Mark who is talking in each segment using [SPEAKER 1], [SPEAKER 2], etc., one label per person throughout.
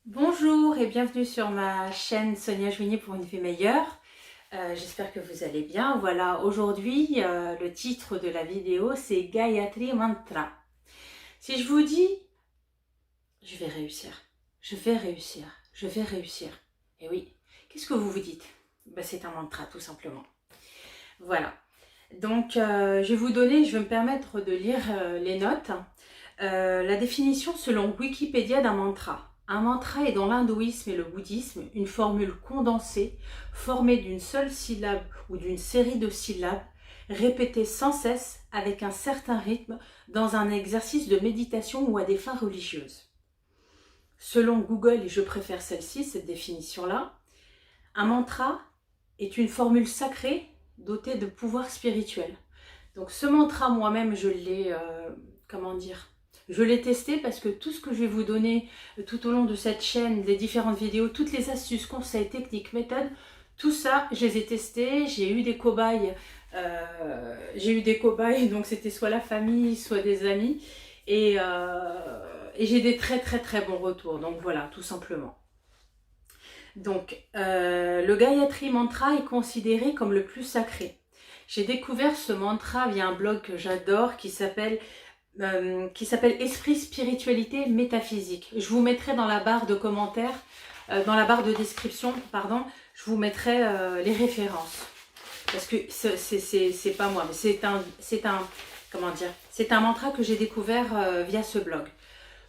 [SPEAKER 1] Bonjour et bienvenue sur ma chaîne Sonia Jouinier pour une vie meilleure. J'espère que vous allez bien. Voilà, aujourd'hui, le titre de la vidéo, c'est Gayatri Mantra. Si je vous dis, je vais réussir, je vais réussir, je vais réussir. Et oui, qu'est-ce que vous vous dites? C'est un mantra, tout simplement. Voilà. Donc, je vais me permettre de lire les notes. La définition selon Wikipédia d'un mantra. Un mantra est dans l'hindouisme et le bouddhisme une formule condensée, formée d'une seule syllabe ou d'une série de syllabes, répétée sans cesse avec un certain rythme dans un exercice de méditation ou à des fins religieuses. Selon Google, et je préfère celle-ci, cette définition-là, un mantra est une formule sacrée dotée de pouvoir spirituel. Donc ce mantra, moi-même, je l'ai testé parce que tout ce que je vais vous donner tout au long de cette chaîne, les différentes vidéos, toutes les astuces, conseils, techniques, méthodes, tout ça, je les ai testés, j'ai eu des cobayes, donc c'était soit la famille, soit des amis, et j'ai des très très très bons retours, donc voilà, tout simplement. Donc, le Gayatri Mantra est considéré comme le plus sacré. J'ai découvert ce mantra via un blog que j'adore qui s'appelle Esprit Spiritualité Métaphysique. Je vous mettrai dans la barre de commentaires, dans la barre de description, pardon, je vous mettrai les références. Parce que c'est pas moi, mais c'est un mantra que j'ai découvert via ce blog.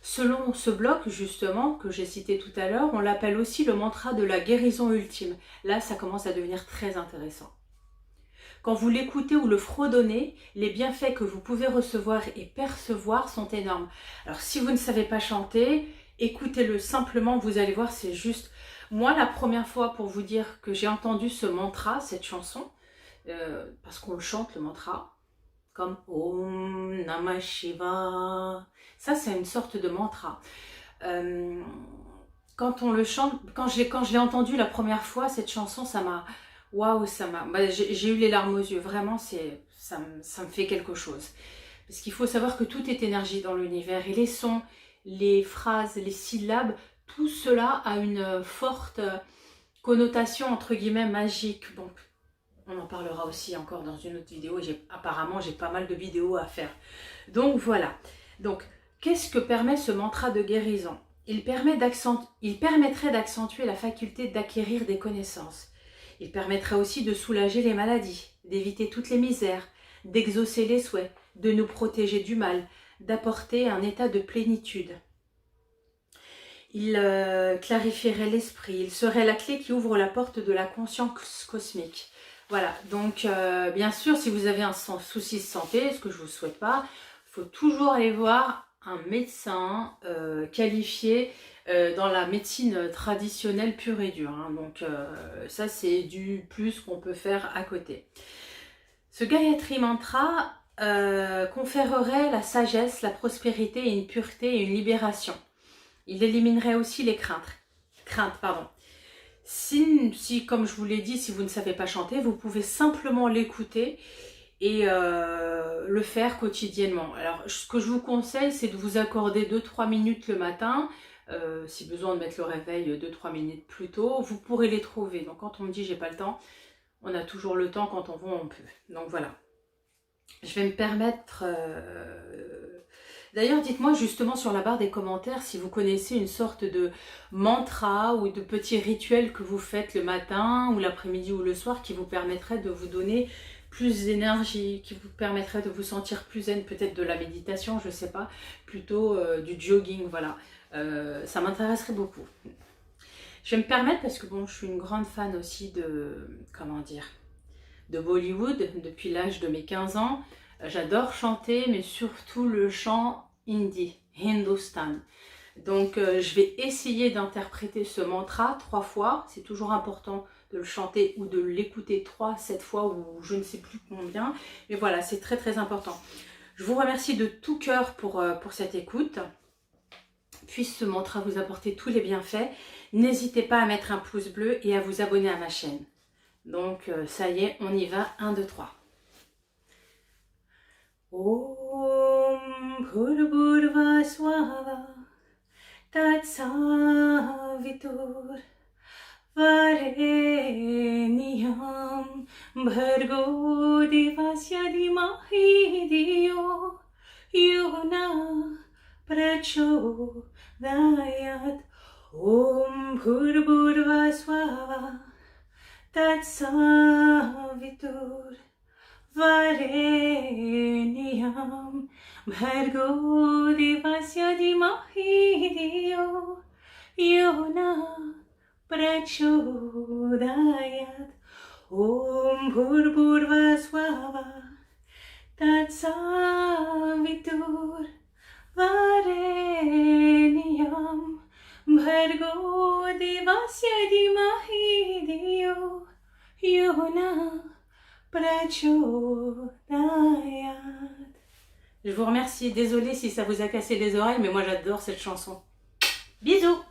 [SPEAKER 1] Selon ce bloc, justement, que j'ai cité tout à l'heure, on l'appelle aussi le mantra de la guérison ultime. Là, ça commence à devenir très intéressant. Quand vous l'écoutez ou le fredonnez, les bienfaits que vous pouvez recevoir et percevoir sont énormes. Alors, si vous ne savez pas chanter, écoutez-le simplement, vous allez voir, c'est juste... Moi, la première fois, pour vous dire que j'ai entendu ce mantra, cette chanson, parce qu'on le chante, le mantra, comme Om Namah Shiva. Ça, c'est une sorte de mantra. Quand on le chante, quand je l'ai entendu la première fois, cette chanson, ça m'a... Waouh, j'ai eu les larmes aux yeux. Vraiment, ça me fait quelque chose. Parce qu'il faut savoir que tout est énergie dans l'univers. Et les sons, les phrases, les syllabes, tout cela a une forte connotation, entre guillemets, magique. Donc, on en parlera aussi encore dans une autre vidéo. Apparemment, j'ai pas mal de vidéos à faire. Donc voilà. Donc, qu'est-ce que permet ce mantra de guérison? Il permettrait d'accentuer la faculté d'acquérir des connaissances. Il permettrait aussi de soulager les maladies, d'éviter toutes les misères, d'exaucer les souhaits, de nous protéger du mal, d'apporter un état de plénitude. Il clarifierait l'esprit, il serait la clé qui ouvre la porte de la conscience cosmique. Voilà, donc bien sûr, si vous avez un souci de santé, ce que je ne vous souhaite pas, il faut toujours aller voir un médecin qualifié dans la médecine traditionnelle pure et dure. Hein. Donc ça, c'est du plus qu'on peut faire à côté. Ce Gayatri Mantra conférerait la sagesse, la prospérité, et une pureté et une libération. Il éliminerait aussi les craintes. Si, comme je vous l'ai dit, si vous ne savez pas chanter, vous pouvez simplement l'écouter et le faire quotidiennement. Alors, ce que je vous conseille, c'est de vous accorder 2-3 minutes le matin. Si besoin de mettre le réveil 2-3 minutes plus tôt, vous pourrez les trouver. Donc, quand on me dit j'ai pas le temps, on a toujours le temps, quand on veut, on peut. Donc, voilà. Je vais me permettre... D'ailleurs, dites-moi justement sur la barre des commentaires si vous connaissez une sorte de mantra ou de petit rituel que vous faites le matin ou l'après-midi ou le soir qui vous permettrait de vous donner plus d'énergie, qui vous permettrait de vous sentir plus zen, peut-être de la méditation, je ne sais pas, plutôt du jogging, voilà. Ça m'intéresserait beaucoup. Je vais me permettre parce que bon, je suis une grande fan aussi de Bollywood depuis l'âge de mes 15 ans. J'adore chanter, mais surtout le chant hindi, Hindustan. Donc je vais essayer d'interpréter ce mantra 3 fois. C'est toujours important de le chanter ou de l'écouter 3-7 fois ou je ne sais plus combien. Mais voilà, c'est très très important. Je vous remercie de tout cœur pour cette écoute. Puisse ce mantra vous apporter tous les bienfaits. N'hésitez pas à mettre un pouce bleu et à vous abonner à ma chaîne. Donc ça y est, on y va. 1, 2, 3. Om Bhurvasvaha Tatsaviturendyam Vitur Varenyam Bhargo Devasya Dhimahi Dhiyo Yona Prachodayat Om Bhurburvasvava Tatsavitur Varenyam Bhargo Devasya Dhimahi Dhiyo Yona Prachodayat Om Bhurburvasvava Tatsavitur Varenyam Bhargo Devasya Dhimahi Dhiyo Yona Prachodayat. Je vous remercie, désolée si ça vous a cassé les oreilles, mais moi j'adore cette chanson. Bisous!